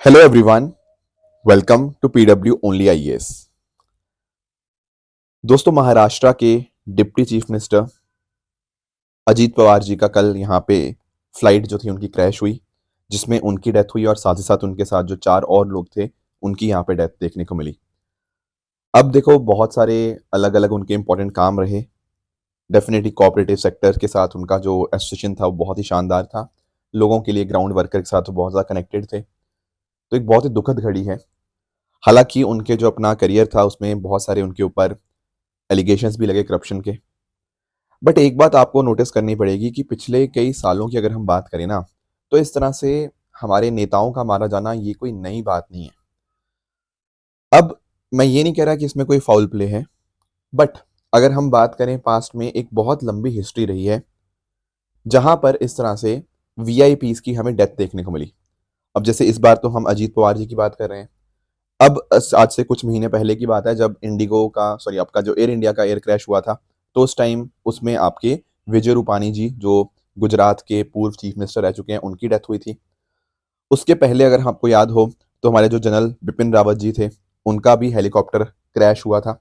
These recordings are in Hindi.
Hello everyone, welcome to PW Only IAS। दोस्तों, महाराष्ट्र के deputy chief minister Ajit Pawar ji का कल यहाँ पे फ्लाइट जो थी उनकी क्रैश हुई, जिसमें उनकी डेथ हुई और साथ ही साथ उनके साथ जो 4 और लोग थे उनकी यहाँ पे डेथ देखने को मिली। अब देखो, बहुत सारे अलग अलग उनके इंपॉर्टेंट काम रहे। डेफिनेटली कोऑपरेटिव सेक्टर के साथ उनका जो एसोसिएशन था वो बहुत ही शानदार था। लोगों के लिए, ग्राउंड वर्कर के साथ वो बहुत ज़्यादा कनेक्टेड थे। तो एक बहुत ही दुखद घड़ी है। हालांकि उनके जो अपना करियर था उसमें बहुत सारे उनके ऊपर एलिगेशंस भी लगे करप्शन के। बट एक बात आपको नोटिस करनी पड़ेगी कि पिछले कई सालों की अगर हम बात करें ना, तो इस तरह से हमारे नेताओं का मारा जाना ये कोई नई बात नहीं है। अब मैं ये नहीं कह रहा कि इसमें कोई फाउल प्ले है, बट अगर हम बात करें पास्ट में एक बहुत लंबी हिस्ट्री रही है जहां पर इस तरह से वीआईपीज की हमें डेथ देखने को मिली। अब जैसे इस बार तो हम अजीत पवार जी की बात कर रहे हैं। अब आज से कुछ महीने पहले की बात है जब इंडिगो का सॉरी आपका जो एयर इंडिया का एयर क्रैश हुआ था, तो उस टाइम उसमें आपके विजय रूपानी जी जो गुजरात के पूर्व चीफ मिनिस्टर रह चुके हैं उनकी डेथ हुई थी। उसके पहले अगर आपको याद हो तो हमारे जो जनरल बिपिन रावत जी थे उनका भी हेलीकॉप्टर क्रैश हुआ था।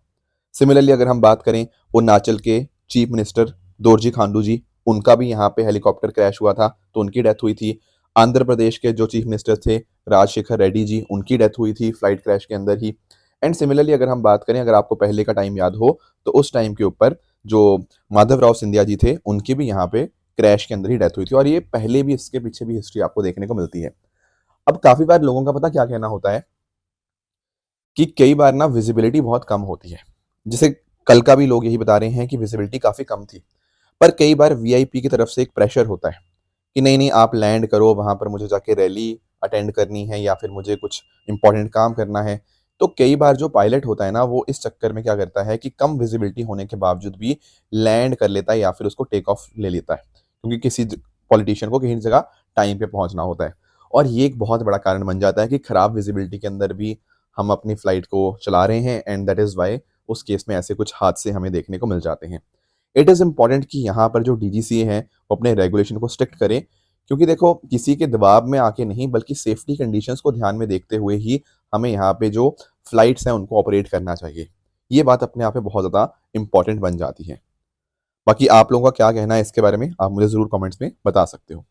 सिमिलरली अगर हम बात करें अरुणाचल के चीफ मिनिस्टर दोरजी खांडू जी, उनका भी यहाँ पे हेलीकॉप्टर क्रैश हुआ था तो उनकी डेथ हुई थी। आंध्र प्रदेश के जो चीफ मिनिस्टर थे राजशेखर रेड्डी जी, उनकी डेथ हुई थी फ्लाइट क्रैश के अंदर ही। एंड सिमिलरली अगर हम बात करें, अगर आपको पहले का टाइम याद हो तो उस टाइम के ऊपर जो माधवराव सिंधिया जी थे उनकी भी यहाँ पे क्रैश के अंदर ही डेथ हुई थी। और ये पहले भी, इसके पीछे भी हिस्ट्री आपको देखने को मिलती है। अब काफी बार लोगों का पता क्या कहना होता है कि कई बार ना विजिबिलिटी बहुत कम होती है। जैसे कल का भी लोग यही बता रहे हैं कि विजिबिलिटी काफी कम थी, पर कई बार वीआईपी की तरफ से एक प्रेशर होता है कि नहीं नहीं आप लैंड करो, वहां पर मुझे जाके रैली अटेंड करनी है या फिर मुझे कुछ इंपॉर्टेंट काम करना है। तो कई बार जो पायलट होता है ना, वो इस चक्कर में क्या करता है कि कम विजिबिलिटी होने के बावजूद भी लैंड कर लेता है या फिर उसको टेक ऑफ ले लेता है, क्योंकि किसी पॉलिटिशियन को कहीं जगह टाइम पे पहुंचना होता है। और ये एक बहुत बड़ा कारण बन जाता है कि खराब विजिबिलिटी के अंदर भी हम अपनी फ्लाइट को चला रहे हैं, एंड दैट इज वाई उस केस में ऐसे कुछ हादसे हमें देखने को मिल जाते हैं। इट इज़ इम्पॉर्टेंट कि यहाँ पर जो डीजीसीए हैं वो अपने रेगुलेशन को स्ट्रिक्ट करें, क्योंकि देखो किसी के दबाव में आके नहीं बल्कि सेफ्टी कंडीशंस को ध्यान में देखते हुए ही हमें यहाँ पे जो फ्लाइट्स हैं उनको ऑपरेट करना चाहिए। ये बात अपने आप में बहुत ज़्यादा इंपॉर्टेंट बन जाती है। बाकी आप लोगों का क्या कहना है इसके बारे में आप मुझे ज़रूर कमेंट्स में बता सकते हो।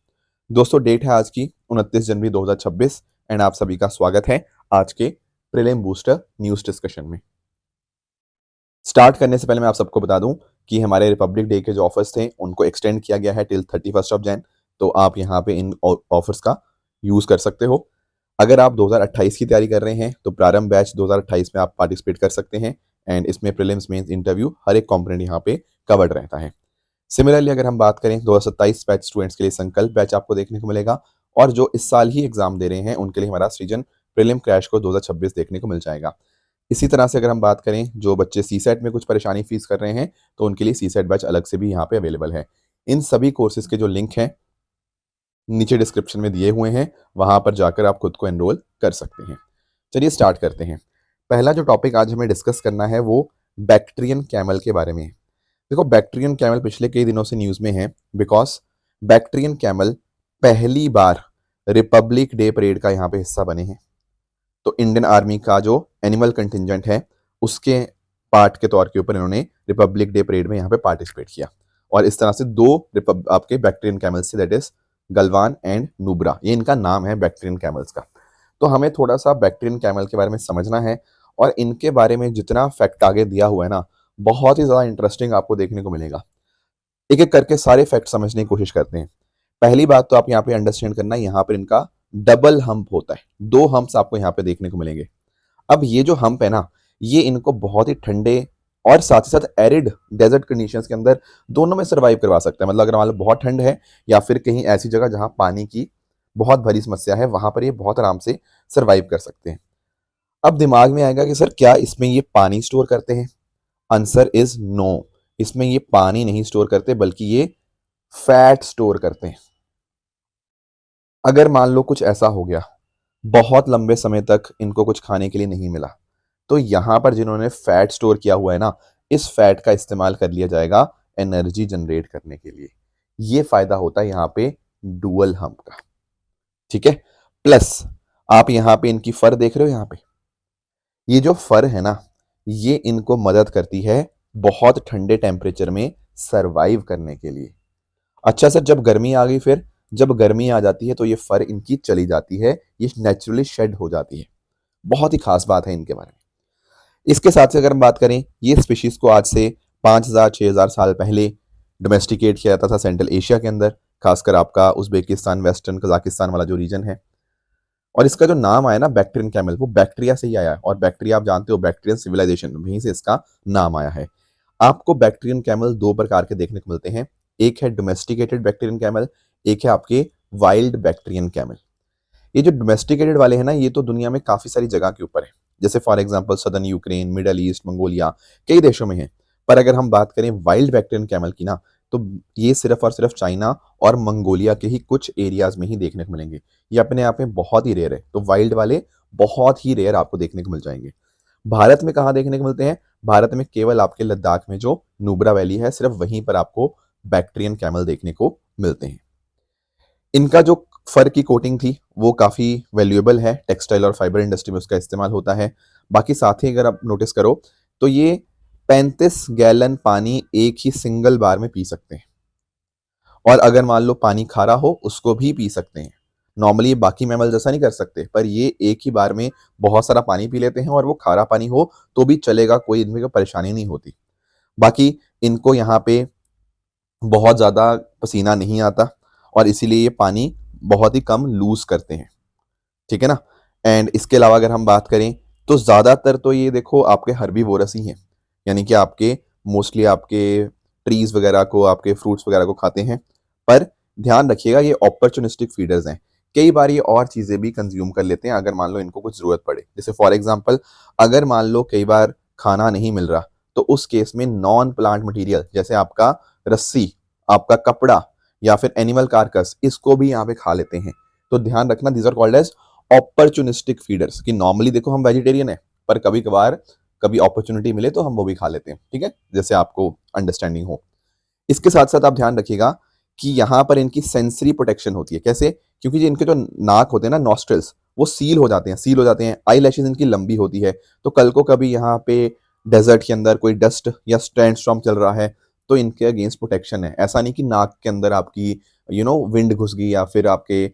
दोस्तों, डेट है आज की 29 जनवरी 2026 एंड आप सभी का स्वागत है आज के प्रीलिम बूस्टर न्यूज़ डिस्कशन में। स्टार्ट करने से पहले मैं आप सबको बता दूं कि हमारे रिपब्लिक डे के जो ऑफर्स थे उनको एक्सटेंड किया गया है टिल 31 जैन। तो आप यहाँ पे इन ऑफर्स का यूज़ कर सकते हो। अगर आप 2028 की तैयारी कर रहे हैं तो प्रारंभ बैच 2028 में आप पार्टिसिपेट कर सकते हैं, एंड इसमें प्रीलिम्स मेंस इंटरव्यू हर एक कॉम्पोनेंट यहाँ पे कवर्ड रहता है। सिमिलरली अगर हम बात करें 2027 बैच स्टूडेंट्स के लिए संकल्प बैच आपको देखने को मिलेगा, और जो इस साल ही एग्जाम दे रहे हैं उनके लिए हमारा सृजन प्रीलिम क्रैश को 2026 देखने को मिल जाएगा। इसी तरह से अगर हम बात करें जो बच्चे सी सेट में कुछ परेशानी फेस कर रहे हैं तो उनके लिए सी सेट बैच अलग से भी यहाँ पे अवेलेबल है। इन सभी कोर्सेज के जो लिंक हैं नीचे डिस्क्रिप्शन में दिए हुए हैं, वहां पर जाकर आप खुद को एनरोल कर सकते हैं। चलिए स्टार्ट करते हैं। पहला जो टॉपिक आज हमें डिस्कस करना है वो बैक्ट्रियन कैमल के बारे में है। देखो, बैक्ट्रियन कैमल पिछले कई दिनों से न्यूज़ में है बिकॉज बैक्ट्रियन कैमल पहली बार रिपब्लिक डे परेड का यहाँ पे हिस्सा बने हैं। तो इंडियन आर्मी का जो एनिमल कंटिजेंट है उसके पार्ट के तौर के ऊपर इन्होंने रिपब्लिक डे परेड में यहाँ पे पार्टिसिपेट किया। और इस तरह से दो आपके बैक्ट्रियन कैमल्स से, that is Galwan and Nubra, ये इनका नाम है बैक्ट्रियन कैमल्स का। तो हमें थोड़ा सा बैक्ट्रियन कैमल के बारे में समझना है, और इनके बारे में जितना फैक्ट आगे दिया हुआ है ना, बहुत ही ज़्यादा इंटरेस्टिंग आपको देखने को मिलेगा। एक एक करके सारे फैक्ट समझने की कोशिश करते हैं। पहली बात तो आप यहाँ पे अंडरस्टैंड करना, यहाँ पर इनका डबल हम्प होता है, 2 हम्प्स आपको यहाँ पे देखने को मिलेंगे। अब ये जो हम्प है ना, ये इनको बहुत ही ठंडे और साथ ही साथ एरिड डेजर्ट कंडीशंस के अंदर दोनों में सर्वाइव करवा सकता है। मतलब अगर मान लो बहुत ठंड है या फिर कहीं ऐसी जगह जहां पानी की बहुत भरी समस्या है, वहां पर ये बहुत आराम से सर्वाइव कर सकते हैं। अब दिमाग में आएगा कि सर क्या इसमें ये पानी स्टोर करते हैं? आंसर इज नो, इसमें ये पानी नहीं स्टोर करते बल्कि ये फैट स्टोर करते हैं। अगर मान लो कुछ ऐसा हो गया, बहुत लंबे समय तक इनको कुछ खाने के लिए नहीं मिला, तो यहां पर जिन्होंने फैट स्टोर किया हुआ है ना, इस फैट का इस्तेमाल कर लिया जाएगा एनर्जी जनरेट करने के लिए। ये फायदा होता है यहाँ पे डुअल हम्प का। ठीक है। प्लस आप यहाँ पे इनकी फर देख रहे हो, यहाँ पे ये जो फर है ना, ये इनको मदद करती है बहुत ठंडे टेम्परेचर में सरवाइव करने के लिए। अच्छा सर, जब गर्मी आ गई, फिर जब गर्मी आ जाती है तो ये फर इनकी चली जाती है, ये नेचुरली शेड हो जाती है। बहुत ही खास बात है इनके बारे में। इसके साथ से अगर हम बात करें, ये स्पीशीज को आज से 5,000-6,000 साल पहले डोमेस्टिकेट किया जाता था सेंट्रल एशिया के अंदर, खासकर आपका उज्बेकिस्तान, वेस्टर्न कजाकिस्तान वाला जो रीजन है। और इसका जो नाम आया ना बैक्टीरियन कैमल, वो बैक्टीरिया से ही आया है। और बैक्टीरिया आप जानते हो, बैक्टीरियन सिविलाइजेशन, वहीं से इसका नाम आया है। आपको बैक्टीरियन कैमल दो प्रकार के देखने को मिलते हैं। एक है डोमेस्टिकेटेड बैक्टीरियन कैमल, एक है आपके वाइल्ड बैक्टीरियन कैमल। ये जो डोमेस्टिकेटेड वाले हैं ना, ये तो दुनिया में काफी सारी जगह के ऊपर है, जैसे for example southern Ukraine, middle east, Mongolia, कई देशों में है। पर अगर हम बात करें वाइल्ड बैक्टीरियन कैमल की ना, तो ये सिर्फ और सिर्फ चाइना और मंगोलिया के ही कुछ एरियाज में ही देखने को मिलेंगे। ये अपने आप में बहुत ही रेयर है, तो वाइल्ड वाले बहुत ही रेयर आपको देखने को मिल जाएंगे। भारत में कहाँ देखने को मिलते हैं? भारत में केवल आपके लद्दाख में जो नुब्रा वैली है, सिर्फ वहीं पर आपको बैक्टीरियन कैमल देखने को मिलते हैं। इनका जो फर की कोटिंग थी वो काफ़ी वैल्यूएबल है, टेक्सटाइल और फाइबर इंडस्ट्री में उसका इस्तेमाल होता है। बाकी साथ ही अगर आप नोटिस करो तो ये 35 गैलन पानी एक ही सिंगल बार में पी सकते हैं। और अगर मान लो पानी खारा हो, उसको भी पी सकते हैं। नॉर्मली बाकी मैमल जैसा नहीं कर सकते, पर ये एक ही बार में बहुत सारा पानी पी लेते हैं, और वो खारा पानी हो तो भी चलेगा, कोई इनमें कोई परेशानी नहीं होती। बाकी इनको यहाँ पे बहुत ज़्यादा पसीना नहीं आता, और इसीलिए ये पानी बहुत ही कम लूज करते हैं, ठीक है ना। एंड इसके अलावा अगर हम बात करें तो ज़्यादातर तो ये देखो आपके हर्बीवोरस ही हैं, यानी कि आपके मोस्टली आपके ट्रीज वगैरह को, आपके फ्रूट्स वगैरह को खाते हैं। पर ध्यान रखिएगा, ये अपॉर्चुनिस्टिक फीडर्स हैं। कई बार ये और चीज़ें भी कंज्यूम कर लेते हैं अगर मान लो इनको कुछ ज़रूरत पड़े। जैसे फॉर एग्जाम्पल, अगर मान लो कई बार खाना नहीं मिल रहा, तो उस केस में नॉन प्लांट मटीरियल जैसे आपका रस्सी, आपका कपड़ा, या फिर एनिमल कार्कस, इसको भी यहाँ पे खा लेते हैं। तो ध्यान रखना, these are called as opportunistic feeders, कि नॉर्मली देखो हम वेजिटेरियन है, पर कभी कभार कभी अपॉर्चुनिटी मिले तो हम वो भी खा लेते हैं, ठीक है, जैसे आपको अंडरस्टैंडिंग हो। इसके साथ साथ आप ध्यान रखिएगा कि यहाँ पर इनकी सेंसरी प्रोटेक्शन होती है। कैसे? क्योंकि जो इनके जो नाक होते हैं ना, नॉस्ट्रल्स, वो सील हो जाते हैं। आई लैशेज इनकी लंबी होती है, तो कल को कभी यहाँ पे डेजर्ट के अंदर कोई डस्ट या स्टैंड स्टॉर्म चल रहा है तो इनके अगेंस्ट प्रोटेक्शन है। ऐसा नहीं कि नाक के अंदर आपकी विंड घुस गई या फिर आपके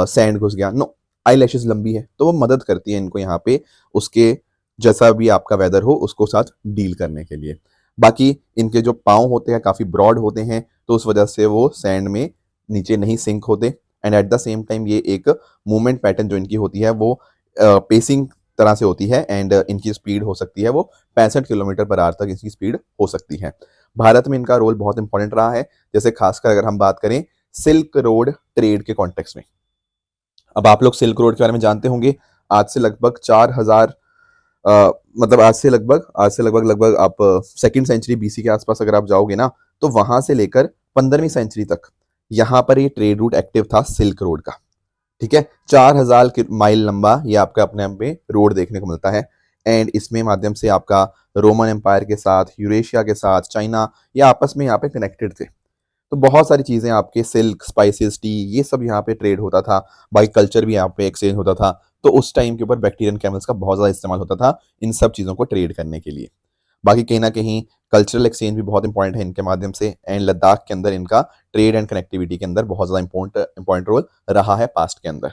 सैंड घुस गया, नो, आई लैशेज लंबी है तो वो मदद करती है इनको यहाँ पे उसके जैसा भी आपका वेदर हो उसको साथ डील करने के लिए। बाकी इनके जो पाँव होते हैं काफ़ी ब्रॉड होते हैं, तो उस वजह से वो सैंड में नीचे नहीं सिंक होते। And eight the same time ये एक मूवमेंट पैटर्न जो इनकी होती है वो पेसिंग तरह से होती है, एंड इनकी स्पीड हो सकती है वो 65 किलोमीटर पर आवर तक इसकी स्पीड हो सकती है। भारत में इनका रोल बहुत इंपॉर्टेंट रहा है, जैसे खासकर अगर हम बात करें सिल्क रोड ट्रेड के कॉन्टेक्स्ट में। अब आप लोग सिल्क रोड के बारे में जानते होंगे। आज से लगभग 4,000 मतलब आज से लगभग आप सेकेंड सेंचुरी बीसी के आसपास अगर आप जाओगे ना, तो वहां से लेकर 15वीं सेंचुरी तक यहाँ पर ये ट्रेड रूट एक्टिव था सिल्क रोड का, ठीक है। 4,000 माइल लंबा ये आपका अपने आप में रोड देखने को मिलता है। एंड इसमें माध्यम से आपका रोमन एम्पायर के साथ, यूरेशिया के साथ, चाइना, ये आपस में यहाँ पे कनेक्टेड थे। तो बहुत सारी चीज़ें आपके सिल्क, स्पाइसेस, टी, ये सब यहाँ पे ट्रेड होता था। बाई कल्चर भी यहाँ पे एक्सचेंज होता था। तो उस टाइम के ऊपर बैक्टीरियन कैमल्स का बहुत ज़्यादा इस्तेमाल होता था इन सब चीज़ों को ट्रेड करने के लिए। बाकी कहीं ना कहीं कल्चरल एक्सचेंज भी बहुत इंपॉर्टेंट है इनके माध्यम से, एंड लद्दाख के अंदर इनका ट्रेड एंड कनेक्टिविटी के अंदर बहुत ज़्यादा इंपॉर्टेंट रोल रहा है पास्ट के अंदर।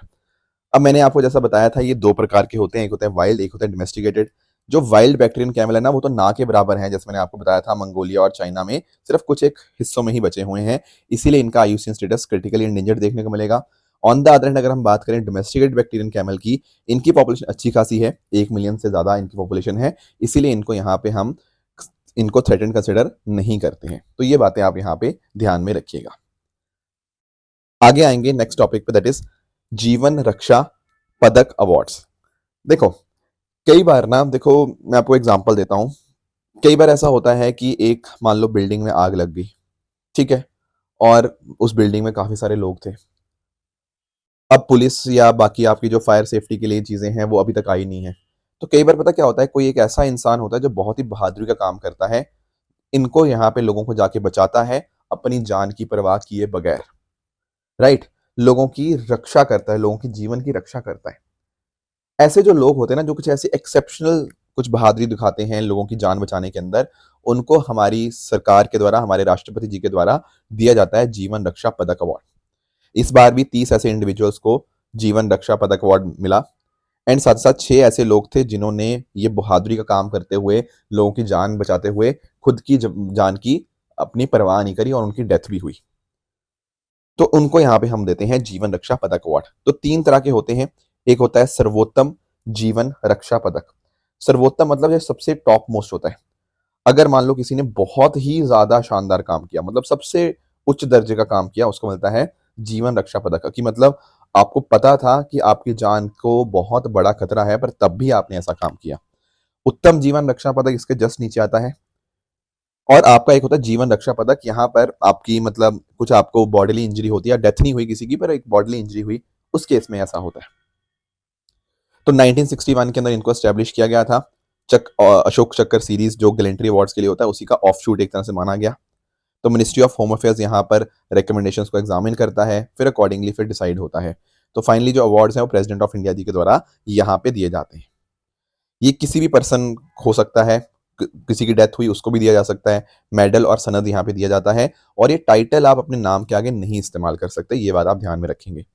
अब मैंने आपको जैसा बताया था, ये दो प्रकार के होते हैं, एक होता है वाइल्ड, एक होता है डोमेस्टिकेटेड। जो वाइल्ड बैक्टीरियन कैमल है ना, वो तो ना के बराबर है, जैसे मैंने आपको बताया था मंगोलिया और चाइना में सिर्फ कुछ एक हिस्सों में ही बचे हुए हैं, इसीलिए इनका आईयूसीएन स्टेटस क्रिटिकली एंडेंजर्ड देखने को मिलेगा। ऑन द अदर हैंड अगर हम बात करें डोमेस्टिकेटेड बैक्टीरियन कैमल की, इनकी पॉपुलेशन अच्छी खासी है, 1 मिलियन से ज़्यादा इनकी पॉपुलेशन है, इसीलिए इनको यहाँ पे हम इनको थ्रेटेंड कंसिडर नहीं करते हैं। तो ये बातें आप यहाँ पे ध्यान में रखिएगा। आगे आएंगे नेक्स्ट टॉपिक पे, दैट इज जीवन रक्षा पदक अवार्ड्स। देखो कई बार ना, देखो मैं आपको एग्जांपल देता हूँ। कई बार ऐसा होता है कि एक मान लो बिल्डिंग में आग लग गई, ठीक है, और उस बिल्डिंग में काफी सारे लोग थे। अब पुलिस या बाकी आपकी जो फायर सेफ्टी के लिए चीजें हैं वो अभी तक आई नहीं है। तो कई बार पता क्या होता है, कोई एक ऐसा इंसान होता है जो बहुत ही बहादुरी का काम करता है, इनको यहाँ पे लोगों को जाके बचाता है अपनी जान की परवाह किए बगैर, राइट, लोगों की रक्षा करता है, लोगों की जीवन की रक्षा करता है। ऐसे जो लोग होते हैं ना, जो कुछ ऐसी एक्सेप्शनल कुछ बहादुरी दिखाते हैं लोगों की जान बचाने के अंदर, उनको हमारी सरकार के द्वारा, हमारे राष्ट्रपति जी के द्वारा दिया जाता है जीवन रक्षा पदक अवार्ड। इस बार भी 30 ऐसे इंडिविजुअल्स को जीवन रक्षा पदक अवार्ड मिला। एंड साथ साथ 6 ऐसे लोग थे जिन्होंने ये बहादुरी का काम करते हुए, लोगों की जान बचाते हुए, खुद की जान की अपनी परवाह नहीं करी और उनकी डेथ भी हुई। तो उनको यहाँ पे हम देते हैं जीवन रक्षा पदक अवार्ड। तो 3 तरह के होते हैं। एक होता है सर्वोत्तम जीवन रक्षा पदक। सर्वोत्तम मतलब ये सबसे टॉप मोस्ट होता है। अगर मान लो किसी ने बहुत ही ज्यादा शानदार काम किया, मतलब सबसे उच्च दर्जे का काम किया, उसको मिलता है जीवन रक्षा पदक। कि मतलब आपको पता था कि आपकी जान को बहुत बड़ा खतरा है, पर तब भी आपने ऐसा काम किया। उत्तम जीवन रक्षा पदक इसके जस्ट नीचे आता है। और आपका एक होता है जीवन रक्षा पदक। यहाँ पर आपकी मतलब कुछ आपको बॉडीली इंजरी होती है, डेथ नहीं हुई किसी की, पर एक बॉडीली इंजरी हुई, उस केस में ऐसा होता है। तो 1961 के अंदर इनको एस्टेब्लिश किया गया था। अशोक चक्कर सीरीज जो गैलेंट्री अवार्ड्स के लिए होता है, उसी का ऑफ शूट एक तरह से माना गया। तो मिनिस्ट्री ऑफ होम अफेयर्स यहाँ पर रिकमेंडेशंस को एग्जामिन करता है, फिर अकॉर्डिंगली फिर डिसाइड होता है। तो फाइनली जो अवार्ड्स हैं वो प्रेसिडेंट ऑफ इंडिया जी के द्वारा यहाँ पे दिए जाते हैं। ये किसी भी पर्सन हो सकता है, किसी की डेथ हुई उसको भी दिया जा सकता है। मेडल और सनद यहाँ पे दिया जाता है। और ये टाइटल आप अपने नाम के आगे नहीं इस्तेमाल कर सकते, ये बात आप ध्यान में रखेंगे।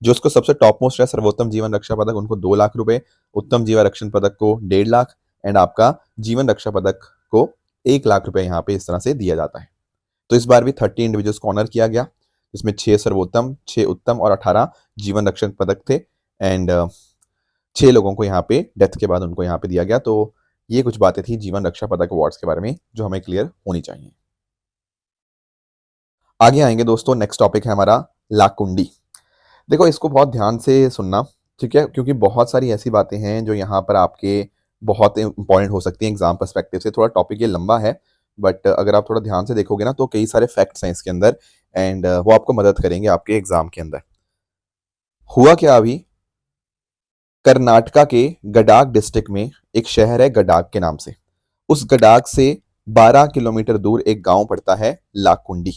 जो उसको सबसे टॉप मोस्ट है सर्वोत्तम जीवन रक्षा पदक, उनको 2 लाख रुपए, उत्तम जीवन रक्षण पदक को 1.5 लाख, एंड आपका जीवन रक्षा पदक को 1 लाख रुपए यहाँ पे इस तरह से दिया जाता है। तो इस बार भी 30 इंडिविजुअल्स को ऑनर किया गया, जिसमें 6 सर्वोत्तम, 6 उत्तम और 18 जीवन रक्षण पदक थे। एंड 6 लोगों को यहाँ पे डेथ के बाद उनको यहाँ पे दिया गया। तो ये कुछ बातें थी जीवन रक्षा पदक अवार्ड्स के बारे में जो हमें क्लियर होनी चाहिए। आगे आएंगे दोस्तों, नेक्स्ट टॉपिक है हमारा लाकुंडी। देखो इसको बहुत ध्यान से सुनना, ठीक है, क्योंकि बहुत सारी ऐसी बातें हैं जो यहाँ पर आपके बहुत इंपॉर्टेंट हो सकती हैं एग्जाम पर्सपेक्टिव से। थोड़ा टॉपिक ये लंबा है, बट अगर आप थोड़ा ध्यान से देखोगे ना तो कई सारे फैक्ट्स हैं इसके अंदर, एंड वो आपको मदद करेंगे आपके एग्जाम के अंदर। हुआ क्या अभी, कर्नाटका के गडाग डिस्ट्रिक्ट में एक शहर है गडाग के नाम से। उस गडाग से 12 किलोमीटर दूर एक गांव पड़ता है लाकुंडी।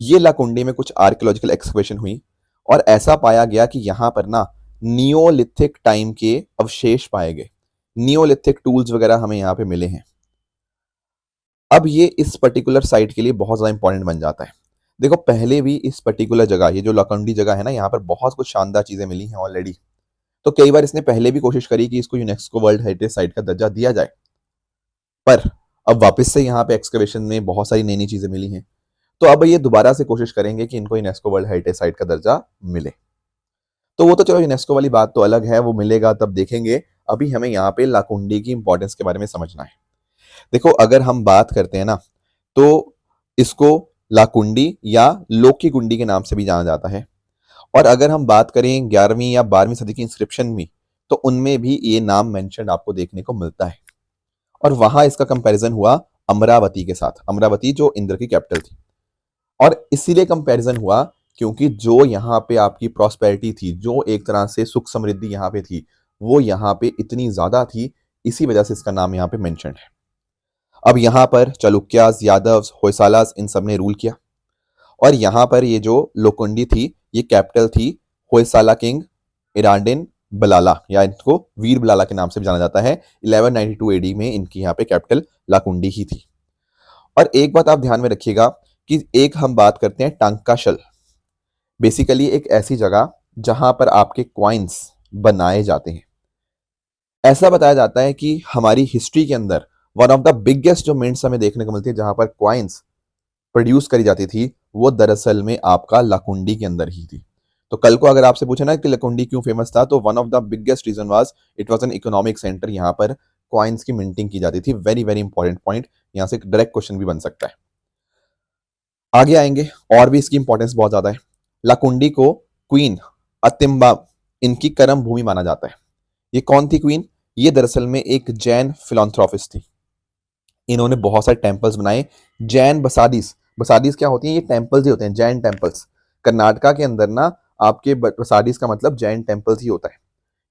ये लाकुंडी में कुछ आर्कियोलॉजिकल एक्सकवेशन हुई और ऐसा पाया गया कि यहाँ पर ना नियोलिथिक टाइम के अवशेष पाए गए। नियोलिथिक टूल्स वगैरह हमें यहाँ पे मिले हैं। अब ये इस पर्टिकुलर साइट के लिए बहुत ज्यादा इंपॉर्टेंट बन जाता है। देखो पहले भी इस पर्टिकुलर जगह, ये जो लाकुंडी जगह है ना, यहाँ पर बहुत कुछ शानदार चीजें मिली हैं ऑलरेडी। तो कई बार इसने पहले भी कोशिश करी कि इसको यूनेस्को वर्ल्ड हेरिटेज साइट का दर्जा दिया जाए, पर अब वापस से यहाँ पे एक्सकवेशन में बहुत सारी नई नई चीजें मिली हैं। तो अब ये दोबारा से कोशिश करेंगे कि इनको यूनेस्को वर्ल्ड हेरिटेज साइट का दर्जा मिले। तो वो तो चलो यूनेस्को वाली बात तो अलग है, वो मिलेगा तब देखेंगे। अभी हमें यहाँ पे लाकुंडी की इंपॉर्टेंस के बारे में समझना है। देखो अगर हम बात करते हैं ना, तो इसको लाकुंडी या लोकी कुंडी के नाम से भी जाना जाता है। और अगर हम बात करें 11वीं या 12वीं सदी की इंस्क्रिप्शन में, तो उनमें भी ये नाम मेंशन आपको देखने को मिलता है। और वहां इसका कंपैरिजन हुआ अमरावती के साथ, अमरावती जो इंद्र की कैपिटल थी। और इसीलिए कंपैरिजन हुआ क्योंकि जो यहाँ पे आपकी प्रॉस्पेरिटी थी, जो एक तरह से सुख समृद्धि यहाँ पे थी, वो यहाँ पे इतनी ज्यादा थी, इसी वजह से इसका नाम यहाँ पे मेंशन है। अब यहाँ पर चालुक्यास, यादव्स, होयसालास, इन सब ने रूल किया। और यहाँ पर ये जो लोकुंडी थी, ये कैपिटल थी होयसाला किंग इराडिन बलाला, या इनको वीर बलाला के नाम से भी जाना जाता है। 1192 एडी में इनकी यहाँ पे कैपिटल लाकुंडी ही थी। और एक बात आप ध्यान में रखिएगा कि एक हम बात करते हैं टांकाशल, बेसिकली एक ऐसी जगह जहां पर आपके क्वाइंस बनाए जाते हैं। ऐसा बताया जाता है कि हमारी हिस्ट्री के अंदर वन ऑफ द बिगेस्ट जो मिंट्स हमें देखने को मिलती है जहां पर क्वाइंस प्रोड्यूस करी जाती थी, वो दरअसल में आपका लाकुंडी के अंदर ही थी। तो कल को अगर आपसे पूछे ना कि लाकुंडी क्यों फेमस था, तो one of the biggest reason was it was an economic centre. यहाँ पर क्वाइंस की मिंटिंग की जाती थी। वेरी वेरी इंपॉर्टेंट पॉइंट, यहाँ से डायरेक्ट क्वेश्चन भी बन सकता है। आगे आएंगे और भी इसकी इंपॉर्टेंस बहुत ज्यादा है। लाकुंडी को क्वीन अतिम्बा इनकी कर्म भूमि माना जाता है। ये कौन थी क्वीन? ये दरअसल में एक जैन फिलॉन्थ्रोपिस्ट थी। इन्होंने बहुत सारे टेम्पल्स बनाए। जैन बसादीस, बसादीस क्या होती हैं? ये टेम्पल्स ही होते हैं, जैन टेम्पल्स। कर्नाटका के अंदर ना आपके बसादीस का मतलब जैन टेम्पल्स ही होता है।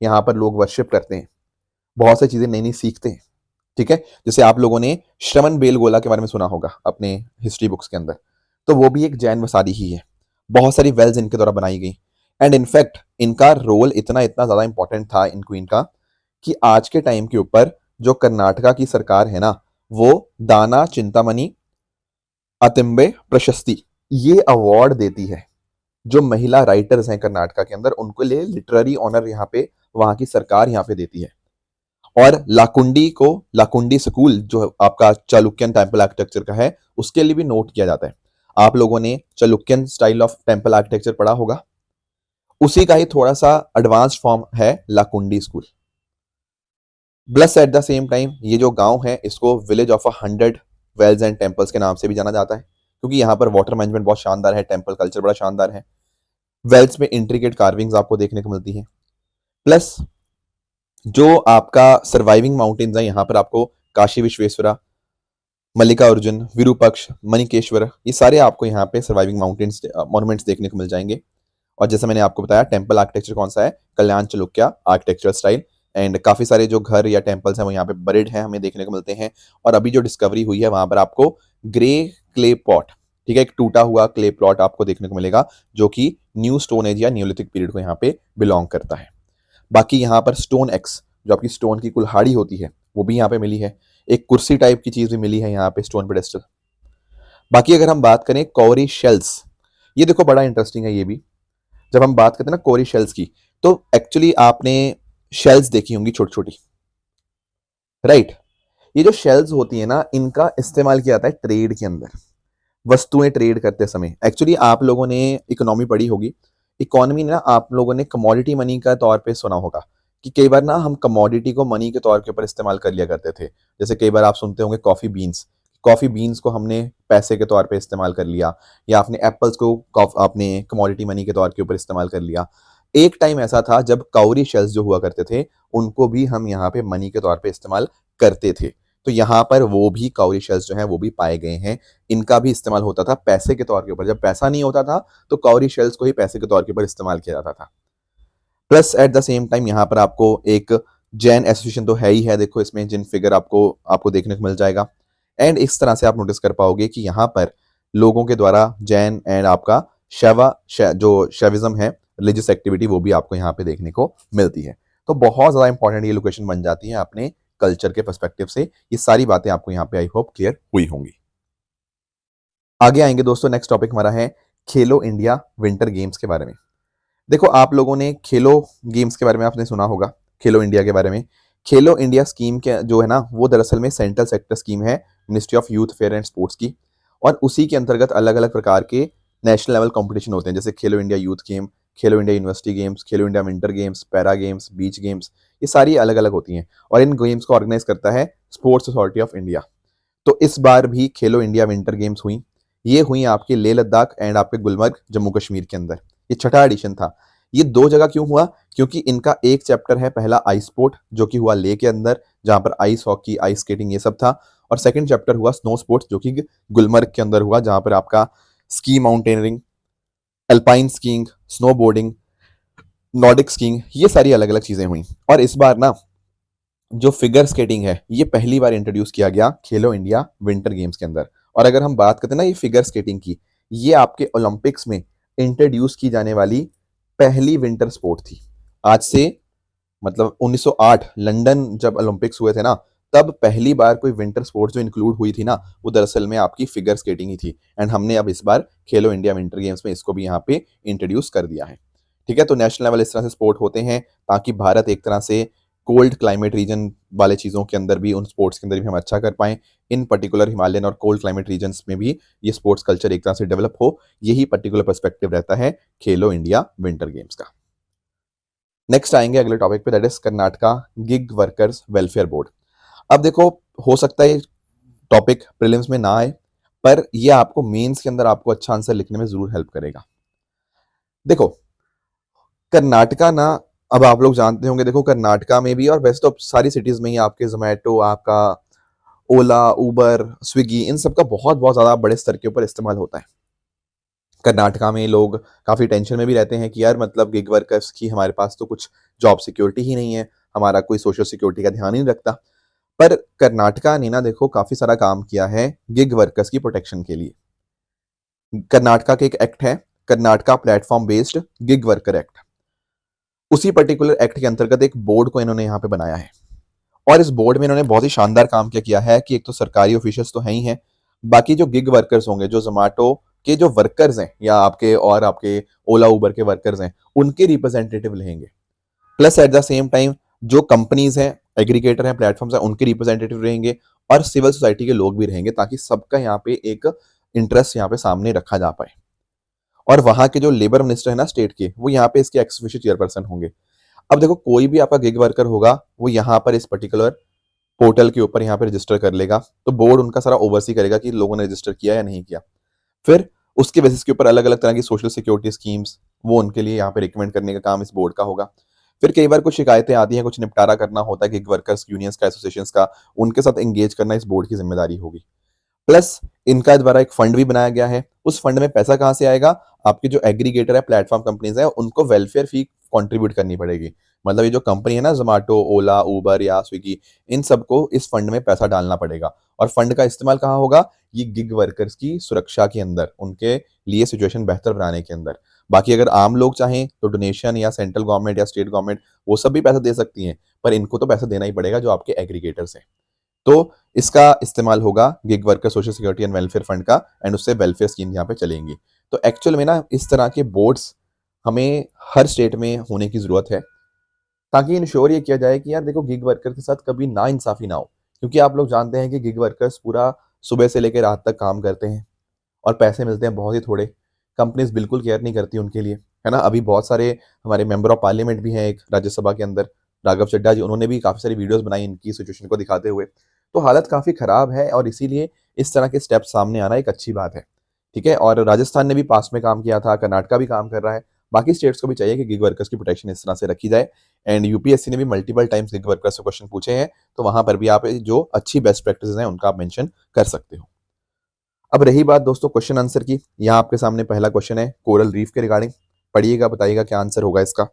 यहाँ पर लोग वर्शिप करते हैं, बहुत सारी चीजें नई नई सीखते हैं, ठीक है। जैसे आप लोगों ने श्रवण बेलगोला के बारे में सुना होगा अपने हिस्ट्री बुक्स के अंदर, तो वो भी एक जैन बसादी ही है। बहुत सारी वेल्स इनके द्वारा बनाई गई। एंड इनफैक्ट इनका रोल इतना इतना ज़्यादा इंपॉर्टेंट था इन क्वीन का कि आज के टाइम के ऊपर जो कर्नाटका की सरकार है ना, वो दाना चिंतामणि अतिम्बे प्रशस्ति ये अवार्ड देती है। जो महिला राइटर्स हैं कर्नाटका के अंदर, उनको लिए लिटरेरी ऑनर यहाँ पे वहां की सरकार यहाँ पे देती है। और लाकुंडी स्कूल जो आपका चालुक्यन टेम्पल आर्किटेक्चर का है, उसके लिए भी नोट किया जाता है। आप लोगों ने Chalukyan style of temple architecture पढ़ा होगा, उसी का ही थोड़ा सा एडवांस फॉर्म है Lakkundi school. Plus at the same time ये जो गांव है इसको village of 100 wells and temples के नाम से भी जाना जाता है, क्योंकि यहाँ पर वाटर मैनेजमेंट बहुत शानदार है, टेम्पल कल्चर बड़ा शानदार है, वेल्स में इंट्रिकेट कार्विंग्स आपको देखने को मिलती हैं। प्लस जो आपका सर्वाइविंग माउंटेन्स है यहाँ पर आपको काशी विश्वेश्वरा, मल्लिकार्जुन, विरूपक्ष, मणिकेश्वर, ये सारे आपको यहाँ पे सर्वाइविंग माउंटेन्स मॉन्यूमेंट्स देखने को मिल जाएंगे। और जैसे मैंने आपको बताया टेम्पल आर्किटेक्चर कौन सा है, कल्याण चालुक्या आर्किटेक्चरल स्टाइल। एंड काफी सारे जो घर या टेम्पल्स हैं वो यहाँ पे बरिड हैं, हमें देखने को मिलते हैं। और अभी जो डिस्कवरी हुई है वहां पर आपको ग्रे क्ले पॉट, ठीक है, एक टूटा हुआ क्ले प्लॉट आपको देखने को मिलेगा जो कि न्यू स्टोन एज या न्यूलिथिक पीरियड को यहाँ पे बिलोंग करता है। बाकी यहाँ पर स्टोन एक्स जो आपकी स्टोन की कुल्हाड़ी होती है वो भी यहाँ पे मिली है। एक कुर्सी टाइप की चीज भी मिली है यहाँ पे स्टोन पेडेस्टल। बाकी अगर हम बात करें कौरी शेल्स, ये देखो बड़ा इंटरेस्टिंग है ये भी। जब हम बात करते हैं ना कौरी शेल्स की, तो एक्चुअली आपने शेल्स देखी होंगी छोटी छोटी, राइट। ये जो शेल्स होती है ना, इनका इस्तेमाल किया जाता है ट्रेड के अंदर, वस्तुएं ट्रेड करते समय। एक्चुअली आप लोगों ने इकोनॉमी पढ़ी होगी, इकोनॉमी ना आप लोगों ने कमोडिटी मनी का तौर पे सुना होगा कि कई बार ना हम कमोडिटी को मनी के तौर के ऊपर इस्तेमाल कर लिया करते थे। जैसे कई बार आप सुनते होंगे कॉफी बीन्स को हमने पैसे के तौर पे इस्तेमाल कर लिया, या आपने एप्पल्स को आपने कमोडिटी मनी के तौर के ऊपर इस्तेमाल कर लिया। एक टाइम ऐसा था जब काउरी शेल्स जो हुआ करते थे उनको भी हम यहाँ पे मनी के तौर पे इस्तेमाल करते थे। तो यहाँ पर वो भी काउरी शेल्स जो है वो भी पाए गए हैं। इनका भी इस्तेमाल होता था पैसे के तौर के ऊपर। जब पैसा नहीं होता था तो काउरी शेल्स को ही पैसे के तौर के ऊपर इस्तेमाल किया जाता था। Plus at the same time यहाँ पर आपको एक जैन एसोसिएशन तो है ही है, देखो इसमें जिन फिगर आपको आपको देखने को मिल जाएगा। एंड इस तरह से आप नोटिस कर पाओगे कि यहाँ पर लोगों के द्वारा जैन एंड आपका जो शैविज्म है रिलीजियस एक्टिविटी, वो भी आपको यहाँ पे देखने को मिलती है। तो बहुत ज्यादा इंपॉर्टेंट ये लोकेशन बन जाती है अपने कल्चर के पर्सपेक्टिव से। ये सारी बातें आपको यहाँ पे आई होप क्लियर हुई होंगी। आगे आएंगे दोस्तों, नेक्स्ट टॉपिक हमारा है खेलो इंडिया विंटर गेम्स के बारे में। देखो आप लोगों ने खेलो गेम्स के बारे में आपने सुना होगा, खेलो इंडिया के बारे में। खेलो इंडिया स्कीम के जो है ना, वो दरअसल में सेंट्रल सेक्टर स्कीम है ministry of youth fair and sports की। और उसी के अंतर्गत अलग अलग प्रकार के नेशनल लेवल कंपटीशन होते हैं, जैसे खेलो इंडिया यूथ गेम, खेलो इंडिया यूनिवर्सिटी गेम्स, खेलो India winter games, para games, beach games, ये सारी अलग अलग होती हैं। और इन गेम्स को ऑर्गेनाइज करता है स्पोर्ट्स अथॉरिटी ऑफ इंडिया। तो इस बार भी खेलो इंडिया विंटर गेम्स हुई। ये हुई आपके लेह लद्दाख एंड आपके गुलमर्ग जम्मू कश्मीर के अंदर। ये छठा एडिशन था। ये दो जगह क्यों हुआ? क्योंकि इनका एक चैप्टर है पहला आइस स्पोर्ट जो कि हुआ लेह के अंदर, जहां पर आइस हॉकी, आइस स्केटिंग ये सब था। और सेकंड चैप्टर हुआ स्नो स्पोर्ट्स जो कि गुलमर्ग के अंदर हुआ, जहां पर आपका ski mountaineering, alpine skiing, snow boarding, Nordic skiing, ये सारी अलग अलग चीजें हुई। और इस बार ना जो फिगर स्केटिंग है ये पहली बार इंट्रोड्यूस किया गया खेलो इंडिया विंटर गेम्स के अंदर। और अगर हम बात करते हैं ना ये फिगर स्केटिंग की, ये आपके ओलंपिक्स में इंट्रोड्यूस की जाने वाली पहली विंटर स्पोर्ट थी। आज से मतलब 1908 लंदन जब ओलंपिक्स हुए थे ना, तब पहली बार कोई विंटर स्पोर्ट्स जो इंक्लूड हुई थी ना, वो दरअसल में आपकी फिगर स्केटिंग ही थी। एंड हमने अब इस बार खेलो इंडिया विंटर गेम्स में इसको भी यहाँ पे इंट्रोड्यूस कर दिया है। ठीक है, तो नेशनल लेवल इस तरह से स्पोर्ट होते हैं ताकि भारत एक तरह से कोल्ड क्लाइमेट रीजन वाले चीज़ों के अंदर भी, उन स्पोर्ट्स के अंदर भी हम अच्छा कर पाएं। इन पर्टिकुलर हिमालयन और कोल्ड क्लाइमेट रीजन्स में भी ये स्पोर्ट्स कल्चर एक तरह से डेवलप हो, यही पर्टिकुलर पर्सपेक्टिव रहता है खेलो इंडिया विंटर गेम्स का। नेक्स्ट आएंगे अगले टॉपिक पे, that is Karnataka gig workers welfare board. अब देखो हो सकता है टॉपिक प्रीलिम्स में ना आए, पर ये आपको मेंस के अंदर आपको अच्छा आंसर लिखने में जरूर हेल्प करेगा। देखो कर्नाटका ना, अब आप लोग जानते होंगे, देखो कर्नाटका में भी और वैसे तो सारी सिटीज में ही आपके जोमेटो, आपका ओला, उबर, स्विगी, इन सब का बहुत बहुत ज्यादा बड़े स्तर के ऊपर इस्तेमाल होता है। कर्नाटका में लोग काफी टेंशन में भी रहते हैं कि यार मतलब गिग वर्कर्स की हमारे पास तो कुछ जॉब सिक्योरिटी ही नहीं है, हमारा कोई सोशल सिक्योरिटी का ध्यान ही नहीं रखता। पर कर्नाटका ने ना देखो काफी सारा काम किया है गिग वर्कर्स की प्रोटेक्शन के लिए। कर्नाटका का एक एक्ट है Karnataka platform based gig worker act. उसी पर्टिकुलर एक्ट के अंतर्गत एक बोर्ड को इन्होंने यहाँ पे बनाया है और इस बोर्ड में इन्होंने बहुत ही शानदार काम क्या किया है कि एक तो सरकारी ऑफिशियल्स तो हैं ही हैं, बाकी जो गिग वर्कर्स होंगे, जो जोमेटो के जो वर्कर्स हैं या आपके ओला उबर के वर्कर्स हैं, उनके रिप्रेजेंटेटिव रहेंगे। Plus at the same time जो कंपनीज हैं, एग्रीगेटर हैं, प्लेटफॉर्म्स हैं, उनके रिप्रेजेंटेटिव रहेंगे और सिविल सोसाइटी के लोग भी रहेंगे, ताकि सबका यहाँ पे एक इंटरेस्ट यहाँ पे सामने रखा जा पाए। और वहां के जो लेबर मिनिस्टर है ना स्टेट के, वो यहाँ पे इसके एक्स ऑफिशियो चेयरपर्सन होंगे। अब देखो, कोई भी आपका गिग वर्कर होगा वो यहाँ पर इस पर्टिकुलर पोर्टल के ऊपर यहाँ पे रजिस्टर कर लेगा, तो बोर्ड उनका सारा ओवरसी करेगा कि लोगों ने रजिस्टर किया या नहीं किया। फिर उसके बेसिस के ऊपर अलग अलग तरह की सोशल सिक्योरिटी स्कीम्स वो उनके लिए यहाँ पे रिकमेंड करने का काम इस बोर्ड का होगा। फिर कई बार कुछ शिकायतें आती हैं, कुछ निपटारा करना होता है गिग वर्कर्स यूनियंस का, एसोसिएशंस का, उनके साथ एंगेज करना इस बोर्ड की जिम्मेदारी होगी। प्लस इनका द्वारा एक फंड भी बनाया गया है। उस फंड में पैसा कहाँ से आएगा? आपके जो एग्रीगेटर है, प्लेटफॉर्म कंपनीज है, उनको वेलफेयर फी कंट्रीब्यूट करनी पड़ेगी। मतलब ये जो कंपनी है ना, जोमेटो, ओला, उबर या स्विगी, इन सबको इस फंड में पैसा डालना पड़ेगा। और फंड का इस्तेमाल कहाँ होगा? ये गिग वर्कर्स की सुरक्षा के अंदर, उनके लिए सिचुएशन बेहतर बनाने के अंदर। बाकी अगर आम लोग चाहें तो डोनेशन या सेंट्रल गवर्नमेंट या स्टेट गवर्नमेंट वो सब भी पैसा दे सकती हैं, पर इनको तो पैसा देना ही पड़ेगा जो आपके एग्रीगेटर्स हैं। तो इसका इस्तेमाल होगा gig worker social security and welfare fund का, एंड उससे वेलफेयर स्कीम यहाँ पे चलेंगी। तो एक्चुअल में ना इस तरह के बोर्ड्स हमें हर स्टेट में होने की जरूरत है, ताकि इंश्योर ये किया जाए कि यार देखो, गिग वर्कर के साथ कभी ना इंसाफी ना हो। क्योंकि आप लोग जानते हैं कि गिग वर्कर्स पूरा सुबह से लेकर रात तक काम करते हैं और पैसे मिलते हैं बहुत ही थोड़े। कंपनीज बिल्कुल केयर नहीं करती उनके लिए, है ना। अभी बहुत सारे हमारे मेंबर ऑफ पार्लियामेंट भी हैं एक राज्यसभा के अंदर, राघव चड्ढा जी, उन्होंने भी काफी सारी वीडियोस बनाई इनकी सिचुएशन को दिखाते हुए। तो हालत काफी खराब है और इसीलिए इस तरह के स्टेप सामने आना एक अच्छी बात है। ठीक है, और राजस्थान ने भी पास में काम किया था, कर्नाटका भी काम कर रहा है। बाकी स्टेट्स को भी चाहिए कि गिग वर्कर्स की प्रोटेक्शन इस तरह से रखी जाए। एंड यूपीएससी ने भी मल्टीपल टाइम्स गिग वर्कर्स से क्वेश्चन पूछे हैं, तो वहां पर भी आप जो अच्छी बेस्ट प्रैक्टिस हैं उनका आप मेंशन कर सकते हो। अब रही बात दोस्तों क्वेश्चन आंसर की, यहाँ आपके सामने पहला क्वेश्चन है कोरल रीफ के रिगार्डिंग। पढ़िएगा, बताइएगा क्या आंसर होगा इसका।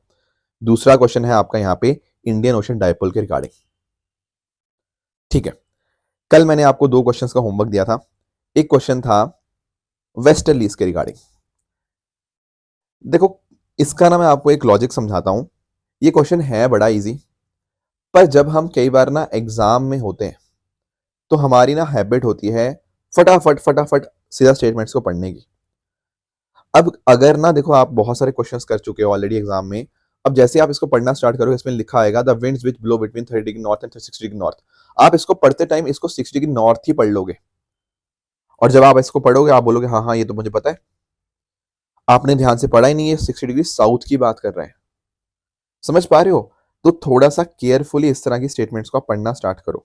दूसरा क्वेश्चन है आपका यहाँ पे इंडियन ओशन डायपोल के रिगार्डिंग। ठीक है, कल मैंने आपको दो क्वेश्चंस का होमवर्क दिया था। एक क्वेश्चन था वेस्टर्लीज के रिगार्डिंग। देखो, इसका ना मैं आपको एक लॉजिक समझाता हूं। ये क्वेश्चन है बड़ा इजी, पर जब हम कई बार ना एग्जाम में होते हैं तो हमारी ना हैबिट होती है फटाफट फटाफट सीधा स्टेटमेंट्स को पढ़ने की। अब अगर ना देखो, आप बहुत सारे क्वेश्चंस कर चुके हो ऑलरेडी एग्जाम में। अब जैसे आप इसको पढ़ना स्टार्ट करोगे, इसमें लिखा आएगा the winds which blow between 30 degree north and 60 degree north. आप इसको पढ़ते टाइम इसको 60 डिग्री नॉर्थ ही पढ़ लोगे, और जब आप इसको पढ़ोगे आप बोलोगे हाँ हाँ ये तो मुझे पता है। आपने ध्यान से पढ़ा ही नहीं है, 60 डिग्री साउथ की बात कर रहे हैं। समझ पा रहे हो? तो थोड़ा सा केयरफुली इस तरह की स्टेटमेंट्स को आप पढ़ना स्टार्ट करो।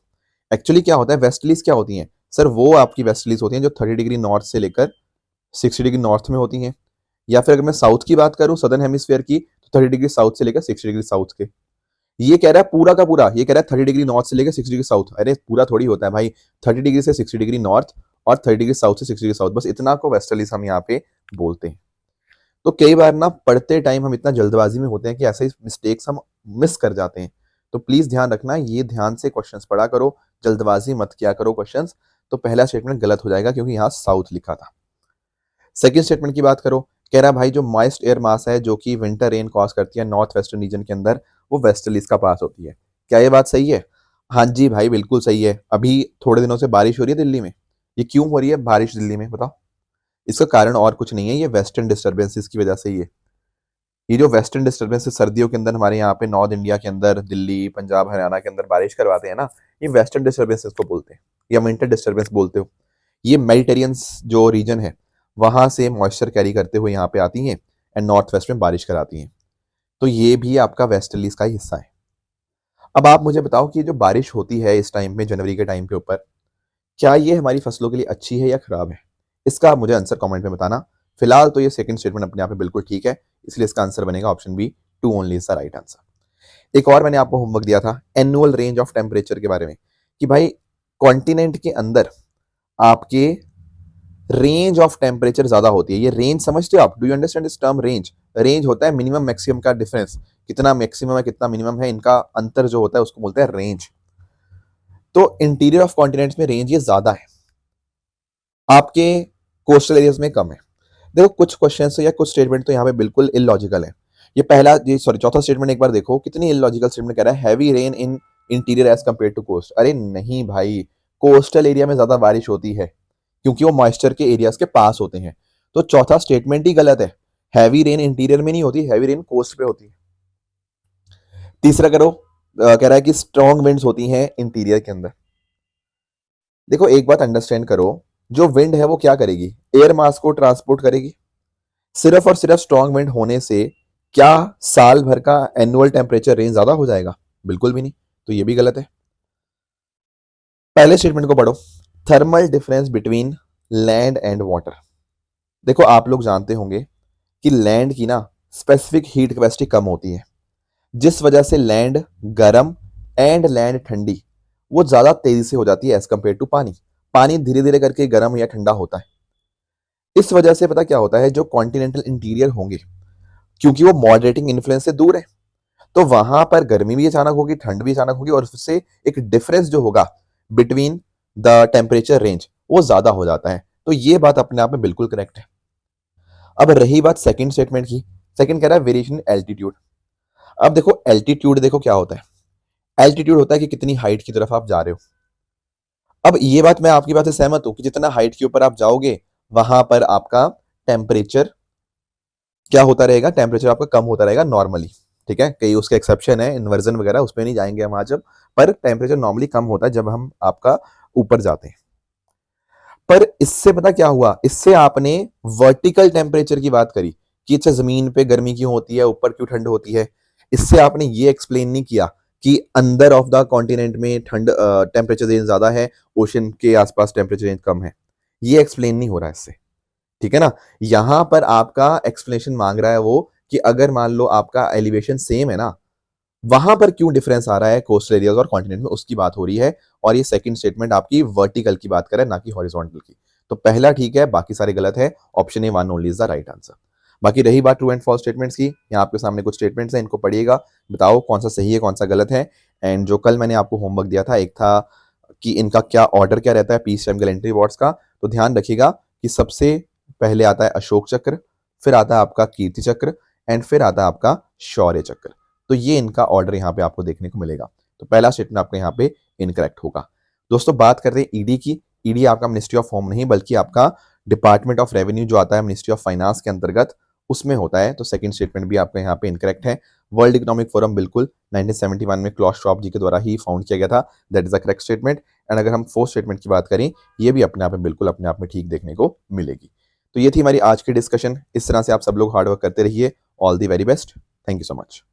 एक्चुअली क्या होता है, वेस्टलीज क्या होती हैं सर? वो आपकी वेस्टलीज होती हैं जो 30 डिग्री नॉर्थ से लेकर 60 डिग्री नॉर्थ में होती हैं। या फिर अगर मैं साउथ की बात करूं, सदर्न हेमिस्फीयर की, तो 30 डिग्री साउथ से लेकर 60 डिग्री साउथ के। ये कह रहा है पूरा का पूरा, ये कह रहा है 30 डिग्री नॉर्थ से लेकर 60 डिग्री साउथ। अरे पूरा थोड़ी होता है भाई, 30 डिग्री से 60 डिग्री नॉर्थ और 30 डिग्री साउथ से 60 डिग्री साउथ, बस इतना को वेस्टर्लीज हम यहाँ पे बोलते हैं। तो कई बार ना पढ़ते टाइम हम इतना जल्दबाजी में होते हैं कि ऐसे मिस्टेक्स हम मिस कर जाते हैं। तो प्लीज ध्यान रखना, ये ध्यान से क्वेश्चंस पढ़ा करो, जल्दबाजी मत किया करो क्वेश्चंस। तो पहला स्टेटमेंट गलत हो जाएगा क्योंकि यहाँ साउथ लिखा था। सेकंड स्टेटमेंट की बात करो, कह रहा है भाई जो मॉइस्ट एयर मास है जो कि विंटर रेन कॉज करती है नॉर्थ वेस्टर्न रीजन के अंदर, वो वेस्टर्लीज का पास होती है। क्या ये बात सही है? हाँ जी भाई, बिल्कुल सही है। अभी थोड़े दिनों से बारिश हो रही है दिल्ली में। ये क्यों हो रही है बारिश दिल्ली में, बताओ? इसका कारण और कुछ नहीं है, ये वेस्टर्न डिस्टर्बेंसेस की वजह से ही है। ये जो वेस्टर्न डिस्टर्बेंसेस सर्दियों के अंदर हमारे यहाँ पे नॉर्थ इंडिया के अंदर, दिल्ली, पंजाब, हरियाणा के अंदर बारिश करवाते हैं ना, ये वेस्टर्न डिस्टर्बेंसेस को बोलते हैं, या विंटर डिस्टर्बेंस बोलते हो। ये मेडिटेरियन जो रीजन है वहां से मॉइस्चर कैरी करते हुए यहाँ पे आती हैं एंड नॉर्थ वेस्ट में बारिश कराती हैं। तो ये भी आपका वेस्टर्लीज का ही हिस्सा है। अब आप मुझे बताओ कि जो बारिश होती है इस टाइम में, जनवरी के टाइम के ऊपर, क्या ये हमारी फसलों के लिए अच्छी है या खराब है? इसका आप मुझे आंसर कमेंट में बताना। फिलहाल तो ये सेकंड स्टेटमेंट अपने आप में बिल्कुल ठीक है, इसलिए इसका आंसर बनेगा option B, two only is the right answer. एक और मैंने आपको होमवर्क दिया था एनुअल रेंज ऑफ टेम्परेचर के बारे में, कि भाई कॉन्टिनेंट के अंदर आपके रेंज ऑफ टेम्परेचर ज्यादा होती है। ये रेंज समझते हो आप? Do you understand this term range? Range होता है मिनिमम मैक्सिमम का डिफरेंस, कितना मैक्सिमम है कितना मिनिमम है, इनका अंतर जो होता है उसको बोलते हैं रेंज। तो इंटीरियर ऑफ कॉन्टिनेंट्स में रेंज ये ज्यादा है, आपके कोस्टल एरियाज में कम है। देखो कुछ क्वेश्चंस या कुछ स्टेटमेंट तो यहाँ पे बिल्कुल इलॉजिकल है। ये सॉरी चौथा स्टेटमेंट एक बार देखो, कितनी इलॉजिकल स्टेटमेंट कह रहा है, heavy rain in interior as compared to coast. अरे नहीं भाई, कोस्टल एरिया में ज्यादा बारिश होती है क्योंकि वो मॉइस्चर के एरियाज के पास होते हैं। तो चौथा स्टेटमेंट ही गलत है। हैवी रेन इंटीरियर में नहीं होती, हैवी रेन कोस्ट पे होती है। तीसरा करो, कह रहा है कि स्ट्रॉन्ग विंड्स होती हैं इंटीरियर के अंदर। देखो एक बात अंडरस्टैंड करो, जो विंड है वो क्या करेगी, एयर मास को ट्रांसपोर्ट करेगी। सिर्फ और सिर्फ स्ट्रॉन्ग विंड होने से क्या साल भर का एनुअल टेम्परेचर रेंज ज्यादा हो जाएगा? बिल्कुल भी नहीं। तो ये भी गलत है। पहले स्टेटमेंट को पढ़ो, thermal difference between land and water. देखो आप लोग जानते होंगे कि लैंड की ना स्पेसिफिक हीट कैपेसिटी कम होती है, जिस वजह से लैंड गर्म एंड लैंड ठंडी वो ज्यादा तेजी से हो जाती है एज कंपेयर टू पानी। पानी धीरे धीरे करके गर्म या ठंडा होता है। इस वजह से पता क्या होता है, जो कॉन्टिनेंटल इंटीरियर होंगे, क्योंकि वो मॉडरेटिंग इन्फ्लुएंस से दूर है, तो वहां पर गर्मी भी अचानक होगी, ठंड भी अचानक होगी, और उससे एक डिफरेंस जो होगा बिटवीन द टेम्परेचर रेंज वो ज्यादा हो जाता है। तो ये बात अपने आप में बिल्कुल करेक्ट है। अब रही बात सेकंड स्टेटमेंट की, सेकंड कह रहा है वेरिएशन एल्टीट्यूड। अब देखो एल्टीट्यूड देखो क्या होता है, एल्टीट्यूड होता है कि कितनी हाइट की तरफ आप जा रहे हो। अब ये बात मैं आपकी बात से सहमत हूं कि जितना हाइट के ऊपर आप जाओगे वहां पर आपका टेम्परेचर क्या होता रहेगा, टेम्परेचर आपका कम होता रहेगा नॉर्मली। ठीक है, कई उसके एक्सेप्शन है, इन्वर्जन वगैरह, उस पर नहीं जाएंगे हम आज अब। पर टेम्परेचर नॉर्मली कम होता है जब हम आपका ऊपर जाते हैं। पर इससे पता क्या हुआ, इससे आपने वर्टिकल टेम्परेचर की बात करी कि अच्छा जमीन पे गर्मी क्यों होती है, ऊपर क्यों ठंड होती है। इससे आपने ये एक्सप्लेन नहीं किया कि अंदर ऑफ द कॉन्टिनेंट में ठंड टेम्परेचर रेंज ज्यादा है, ओशन के आसपास टेम्परेचर रेंज कम है। ये एक्सप्लेन नहीं हो रहा है इससे। ठीक है ना, यहां पर आपका एक्सप्लेनेशन मांग रहा है वो कि अगर मान लो आपका एलिवेशन सेम है ना, वहां पर क्यों डिफरेंस आ रहा है कोस्टल एरियाज और कॉन्टिनेंट में, उसकी बात हो रही है। और ये सेकंड स्टेटमेंट आपकी वर्टिकल की बात कर रहा है, ना कि हॉरिजॉन्टल की। तो पहला ठीक है, बाकी सारे गलत है। Option A one only is the right answer. बाकी रही बात ट्रू एंड फॉल्स स्टेटमेंट्स की, यहाँ आपके सामने कुछ स्टेटमेंट्स हैं, इनको पढ़िएगा, बताओ कौन सा सही है कौन सा गलत है। एंड जो कल मैंने आपको होमवर्क दिया था, एक था कि इनका क्या ऑर्डर क्या रहता है पीस टाइम गैलेंट्री अवार्ड्स का, तो ध्यान रखिएगा कि सबसे पहले आता है अशोक चक्र, फिर आता है आपका कीर्ति चक्र, एंड फिर आता है आपका शौर्य चक्र। तो ये इनका ऑर्डर यहाँ पे आपको देखने को मिलेगा। तो पहला स्टेटमेंट आपका यहाँ पे इनकरेक्ट होगा। दोस्तों बात करते हैं ईडी की। ईडी आपका मिनिस्ट्री ऑफ होम नहीं बल्कि आपका डिपार्टमेंट ऑफ रेवेन्यू जो आता है मिनिस्ट्री ऑफ फाइनेंस के अंतर्गत, उसमें होता है। तो सेकंड स्टेटमेंट भी आपका यहाँ पे इनकरेक्ट है। वर्ल्ड इकोनॉमिक फोरम बिल्कुल 1971 में क्लॉस श्वाब जी के द्वारा ही फाउंड किया गया था, that is the correct statement. And अगर हम फोर्थ स्टेटमेंट की बात करें, ये भी अपने आप में बिल्कुल अपने आप में ठीक देखने को मिलेगी। तो ये थी हमारी आज की डिस्कशन। इस तरह से आप सब लोग हार्डवर्क करते रहिए। All the very best. Thank you so much.